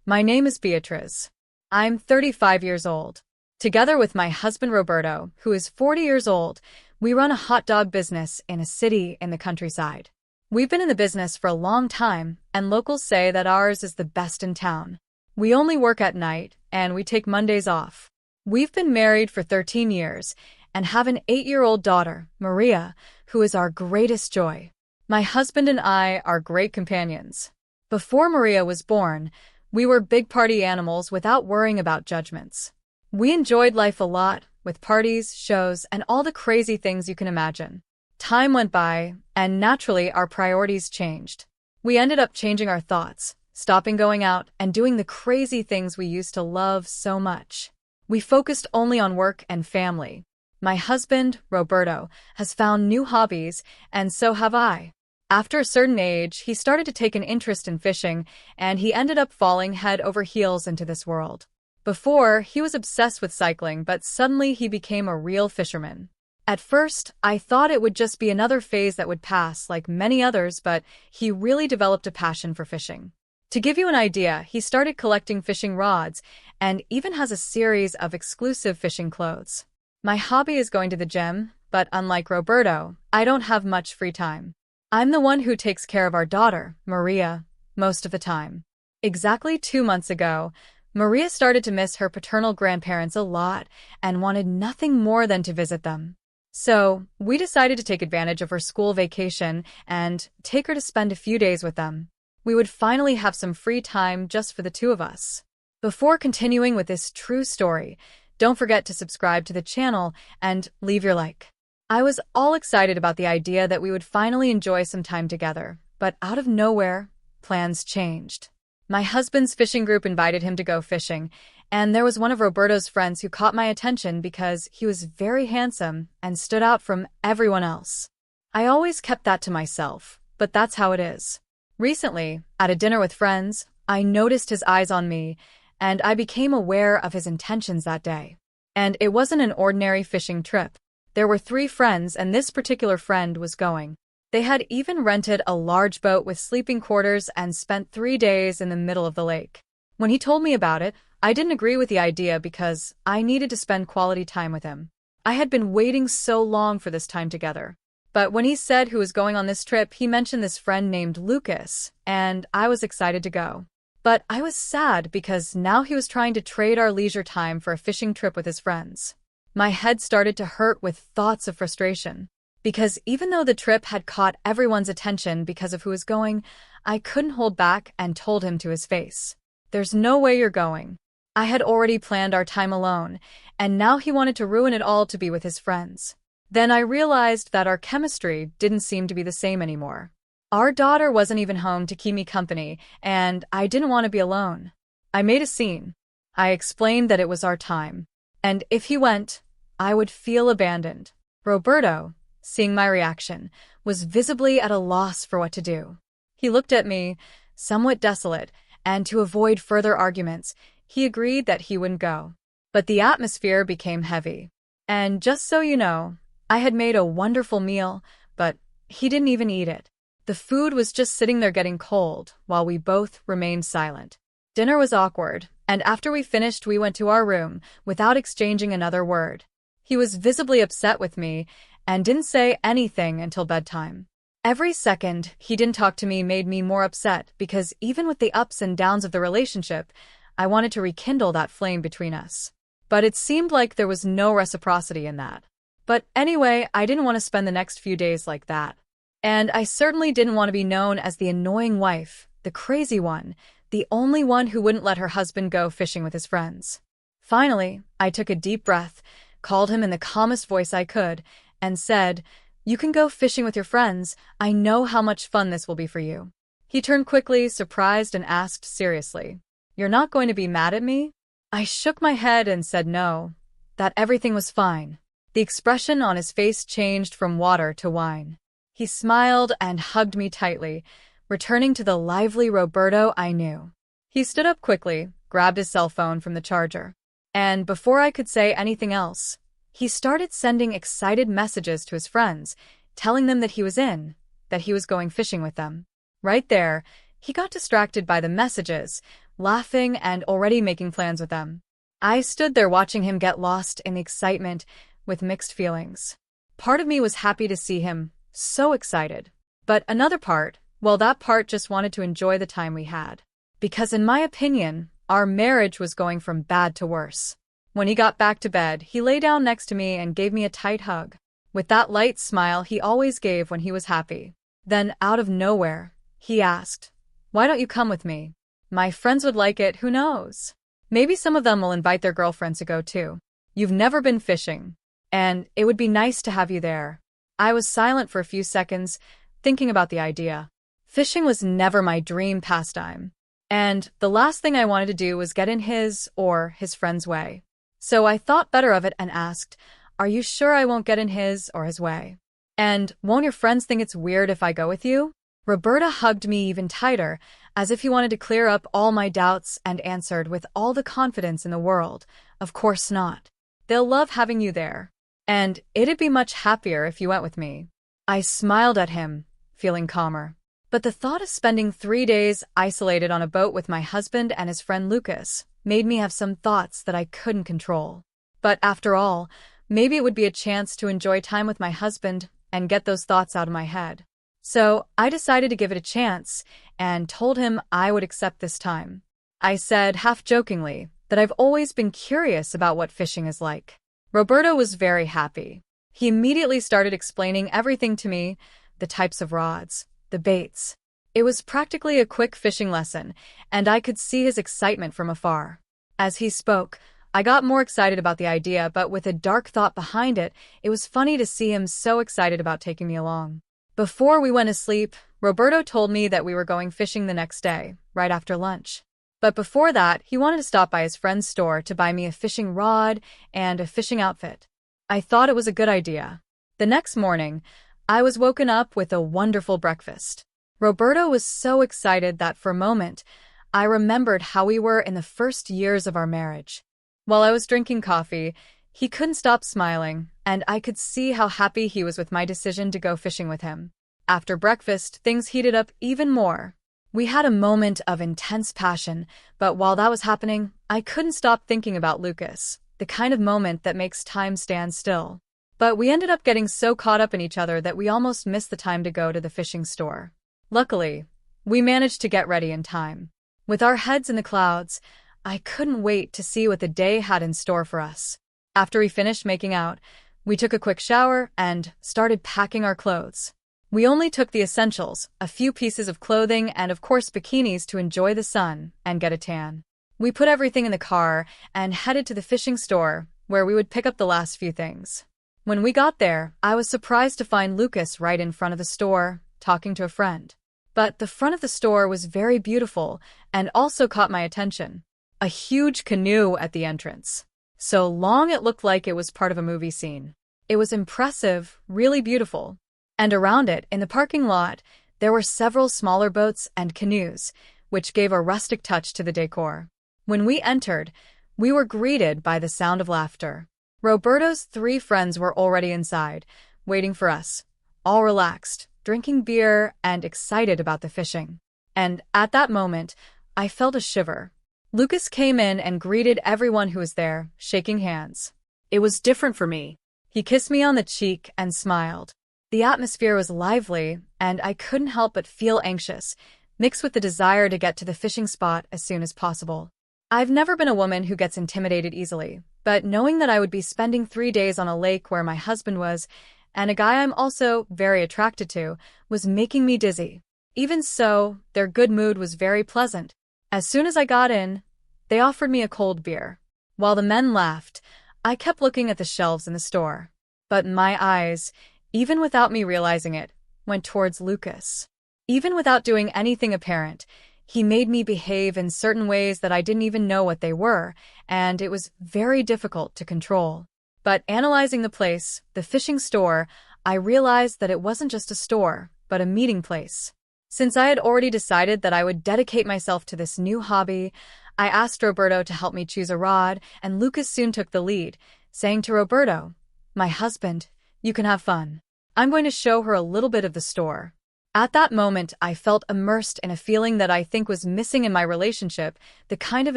My name is Beatriz. I'm 35 years old. Together with my husband Roberto, who is 40 years old, we run a hot dog business in a city in the countryside. We've been in the business for a long time, and locals say that ours is the best in town. We only work at night, and we take Mondays off. We've been married for 13 years and have an 8-year-old daughter, Maria, who is our greatest joy. My husband and I are great companions. Before Maria was born, we were big party animals without worrying about judgments. We enjoyed life a lot, with parties, shows, and all the crazy things you can imagine. Time went by, and naturally our priorities changed. We ended up changing our thoughts, stopping going out, and doing the crazy things we used to love so much. We focused only on work and family. My husband, Roberto, has found new hobbies, and so have I. After a certain age, he started to take an interest in fishing, and he ended up falling head over heels into this world. Before, he was obsessed with cycling, but suddenly he became a real fisherman. At first, I thought it would just be another phase that would pass, like many others, but he really developed a passion for fishing. To give you an idea, he started collecting fishing rods, and even has a series of exclusive fishing clothes. My hobby is going to the gym, but unlike Roberto, I don't have much free time. I'm the one who takes care of our daughter, Maria, most of the time. Exactly 2 months ago, Maria started to miss her paternal grandparents a lot and wanted nothing more than to visit them. So, we decided to take advantage of her school vacation and take her to spend a few days with them. We would finally have some free time just for the two of us. Before continuing with this true story, don't forget to subscribe to the channel and leave your like. I was all excited about the idea that we would finally enjoy some time together, but out of nowhere, plans changed. My husband's fishing group invited him to go fishing, and there was one of Roberto's friends who caught my attention because he was very handsome and stood out from everyone else. I always kept that to myself, but that's how it is. Recently, at a dinner with friends, I noticed his eyes on me, and I became aware of his intentions that day. And it wasn't an ordinary fishing trip. There were 3 friends, and this particular friend was going. They had even rented a large boat with sleeping quarters and spent 3 days in the middle of the lake. When he told me about it, I didn't agree with the idea because I needed to spend quality time with him. I had been waiting so long for this time together. But when he said who was going on this trip, he mentioned this friend named Lucas, and I was excited to go. But I was sad because now he was trying to trade our leisure time for a fishing trip with his friends. My head started to hurt with thoughts of frustration. Because even though the trip had caught everyone's attention because of who was going, I couldn't hold back and told him to his face, "There's no way you're going." I had already planned our time alone, and now he wanted to ruin it all to be with his friends. Then I realized that our chemistry didn't seem to be the same anymore. Our daughter wasn't even home to keep me company, and I didn't want to be alone. I made a scene. I explained that it was our time, and if he went, I would feel abandoned. Roberto, seeing my reaction, was visibly at a loss for what to do. He looked at me, somewhat desolate, and to avoid further arguments, he agreed that he wouldn't go. But the atmosphere became heavy. And just so you know, I had made a wonderful meal, but he didn't even eat it. The food was just sitting there getting cold, while we both remained silent. Dinner was awkward, and after we finished we went to our room, without exchanging another word. He was visibly upset with me, and didn't say anything until bedtime. Every second he didn't talk to me made me more upset because even with the ups and downs of the relationship, I wanted to rekindle that flame between us. But it seemed like there was no reciprocity in that. But anyway, I didn't want to spend the next few days like that. And I certainly didn't want to be known as the annoying wife, the crazy one, the only one who wouldn't let her husband go fishing with his friends. Finally, I took a deep breath, called him in the calmest voice I could, and said, "You can go fishing with your friends. I know how much fun this will be for you." He turned quickly, surprised, and asked seriously, "You're not going to be mad at me?" I shook my head and said no, that everything was fine. The expression on his face changed from water to wine. He smiled and hugged me tightly, returning to the lively Roberto I knew. He stood up quickly, grabbed his cell phone from the charger, and before I could say anything else, he started sending excited messages to his friends, telling them that he was in, that he was going fishing with them. Right there, he got distracted by the messages, laughing and already making plans with them. I stood there watching him get lost in the excitement with mixed feelings. Part of me was happy to see him, so excited. But another part, well, that part just wanted to enjoy the time we had. Because in my opinion, our marriage was going from bad to worse. When he got back to bed, he lay down next to me and gave me a tight hug, with that light smile he always gave when he was happy. Then, out of nowhere, he asked, "Why don't you come with me? My friends would like it, who knows? Maybe some of them will invite their girlfriends to go too. You've never been fishing, and it would be nice to have you there." I was silent for a few seconds, thinking about the idea. Fishing was never my dream pastime, and the last thing I wanted to do was get in his or his friend's way. So I thought better of it and asked, "Are you sure I won't get in his or his way? And won't your friends think it's weird if I go with you?" Roberto hugged me even tighter, as if he wanted to clear up all my doubts, and answered with all the confidence in the world, "Of course not. They'll love having you there. And it'd be much happier if you went with me." I smiled at him, feeling calmer. But the thought of spending 3 days isolated on a boat with my husband and his friend Lucas made me have some thoughts that I couldn't control. But after all, maybe it would be a chance to enjoy time with my husband and get those thoughts out of my head. So I decided to give it a chance and told him I would accept this time. I said, half jokingly, that I've always been curious about what fishing is like. Roberto was very happy. He immediately started explaining everything to me, the types of rods, the baits. It was practically a quick fishing lesson, and I could see his excitement from afar. As he spoke, I got more excited about the idea, but with a dark thought behind it, it was funny to see him so excited about taking me along. Before we went to sleep, Roberto told me that we were going fishing the next day, right after lunch. But before that, he wanted to stop by his friend's store to buy me a fishing rod and a fishing outfit. I thought it was a good idea. The next morning, I was woken up with a wonderful breakfast. Roberto was so excited that for a moment, I remembered how we were in the first years of our marriage. While I was drinking coffee, he couldn't stop smiling, and I could see how happy he was with my decision to go fishing with him. After breakfast, things heated up even more. We had a moment of intense passion, but while that was happening, I couldn't stop thinking about Lucas, the kind of moment that makes time stand still. But we ended up getting so caught up in each other that we almost missed the time to go to the fishing store. Luckily, we managed to get ready in time. With our heads in the clouds, I couldn't wait to see what the day had in store for us. After we finished making out, we took a quick shower and started packing our clothes. We only took the essentials, a few pieces of clothing and of course bikinis to enjoy the sun and get a tan. We put everything in the car and headed to the fishing store, where we would pick up the last few things. When we got there, I was surprised to find Lucas right in front of the store, talking to a friend. But the front of the store was very beautiful and also caught my attention. A huge canoe at the entrance. So long it looked like it was part of a movie scene. It was impressive, really beautiful. And around it, in the parking lot, there were several smaller boats and canoes, which gave a rustic touch to the decor. When we entered, we were greeted by the sound of laughter. Roberto's 3 friends were already inside, waiting for us, all relaxed, drinking beer and excited about the fishing. And at that moment, I felt a shiver. Lucas came in and greeted everyone who was there, shaking hands. It was different for me. He kissed me on the cheek and smiled. The atmosphere was lively, and I couldn't help but feel anxious, mixed with the desire to get to the fishing spot as soon as possible. I've never been a woman who gets intimidated easily, but knowing that I would be spending 3 days on a lake where my husband was, and a guy I'm also very attracted to, was making me dizzy. Even so, their good mood was very pleasant. As soon as I got in, they offered me a cold beer. While the men laughed, I kept looking at the shelves in the store. But my eyes, even without me realizing it, went towards Lucas. Even without doing anything apparent, he made me behave in certain ways that I didn't even know what they were, and it was very difficult to control. But analyzing the place, the fishing store, I realized that it wasn't just a store, but a meeting place. Since I had already decided that I would dedicate myself to this new hobby, I asked Roberto to help me choose a rod, and Lucas soon took the lead, saying to Roberto, "My husband, you can have fun. I'm going to show her a little bit of the store." At that moment, I felt immersed in a feeling that I think was missing in my relationship, the kind of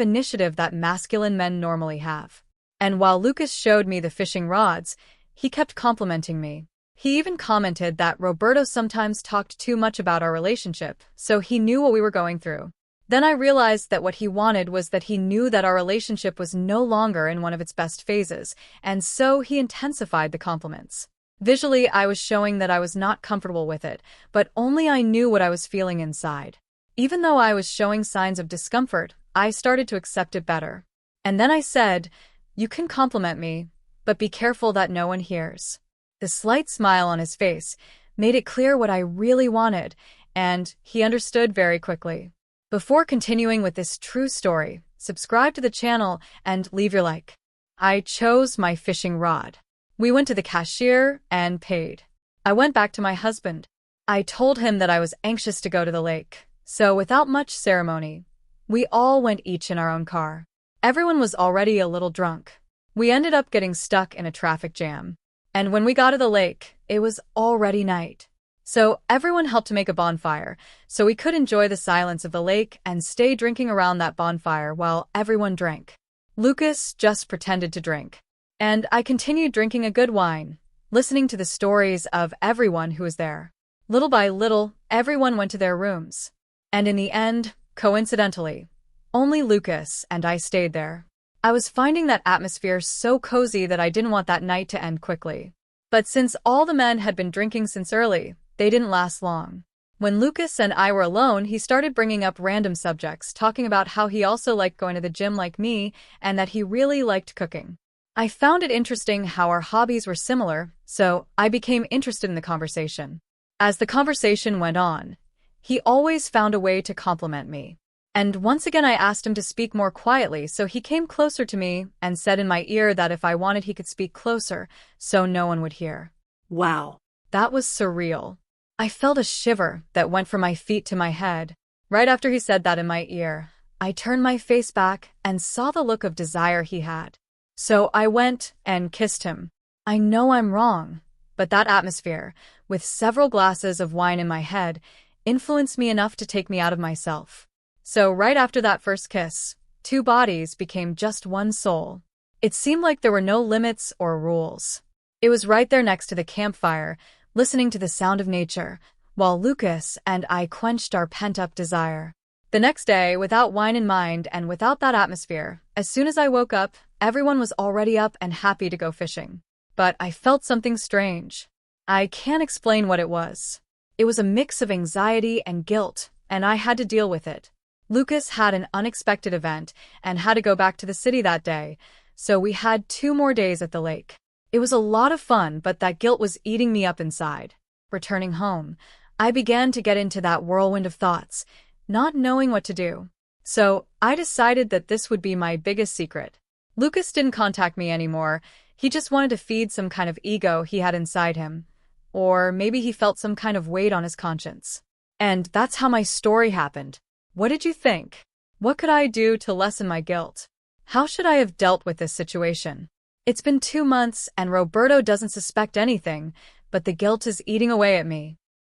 initiative that masculine men normally have. And while Lucas showed me the fishing rods, he kept complimenting me. He even commented that Roberto sometimes talked too much about our relationship, so he knew what we were going through. Then I realized that what he wanted was that he knew that our relationship was no longer in one of its best phases, and so he intensified the compliments. Visually, I was showing that I was not comfortable with it, but only I knew what I was feeling inside. Even though I was showing signs of discomfort, I started to accept it better. And then I said, "You can compliment me, but be careful that no one hears." The slight smile on his face made it clear what I really wanted, and he understood very quickly. Before continuing with this true story, subscribe to the channel and leave your like. I chose my fishing rod. We went to the cashier and paid. I went back to my husband. I told him that I was anxious to go to the lake, so without much ceremony, we all went each in our own car. Everyone was already a little drunk. We ended up getting stuck in a traffic jam. And when we got to the lake, it was already night. So everyone helped to make a bonfire, so we could enjoy the silence of the lake and stay drinking around that bonfire while everyone drank. Lucas just pretended to drink. And I continued drinking a good wine, listening to the stories of everyone who was there. Little by little, everyone went to their rooms. And in the end, coincidentally, only Lucas and I stayed there. I was finding that atmosphere so cozy that I didn't want that night to end quickly. But since all the men had been drinking since early, they didn't last long. When Lucas and I were alone, he started bringing up random subjects, talking about how he also liked going to the gym like me and that he really liked cooking. I found it interesting how our hobbies were similar, so I became interested in the conversation. As the conversation went on, he always found a way to compliment me. And once again I asked him to speak more quietly, so he came closer to me and said in my ear that if I wanted he could speak closer, so no one would hear. Wow. That was surreal. I felt a shiver that went from my feet to my head. Right after he said that in my ear, I turned my face back and saw the look of desire he had. So I went and kissed him. I know I'm wrong, but that atmosphere, with several glasses of wine in my head, influenced me enough to take me out of myself. So right after that first kiss, two bodies became just one soul. It seemed like there were no limits or rules. It was right there next to the campfire, listening to the sound of nature, while Lucas and I quenched our pent-up desire. The next day, without wine in mind and without that atmosphere, as soon as I woke up, everyone was already up and happy to go fishing. But I felt something strange. I can't explain what it was. It was a mix of anxiety and guilt, and I had to deal with it. Lucas had an unexpected event and had to go back to the city that day, so we had 2 more days at the lake. It was a lot of fun, but that guilt was eating me up inside. Returning home, I began to get into that whirlwind of thoughts, not knowing what to do. So I decided that this would be my biggest secret. Lucas didn't contact me anymore. He just wanted to feed some kind of ego he had inside him. Or maybe he felt some kind of weight on his conscience. And that's how my story happened. What did you think? What could I do to lessen my guilt? How should I have dealt with this situation? It's been 2 months and Roberto doesn't suspect anything, but the guilt is eating away at me.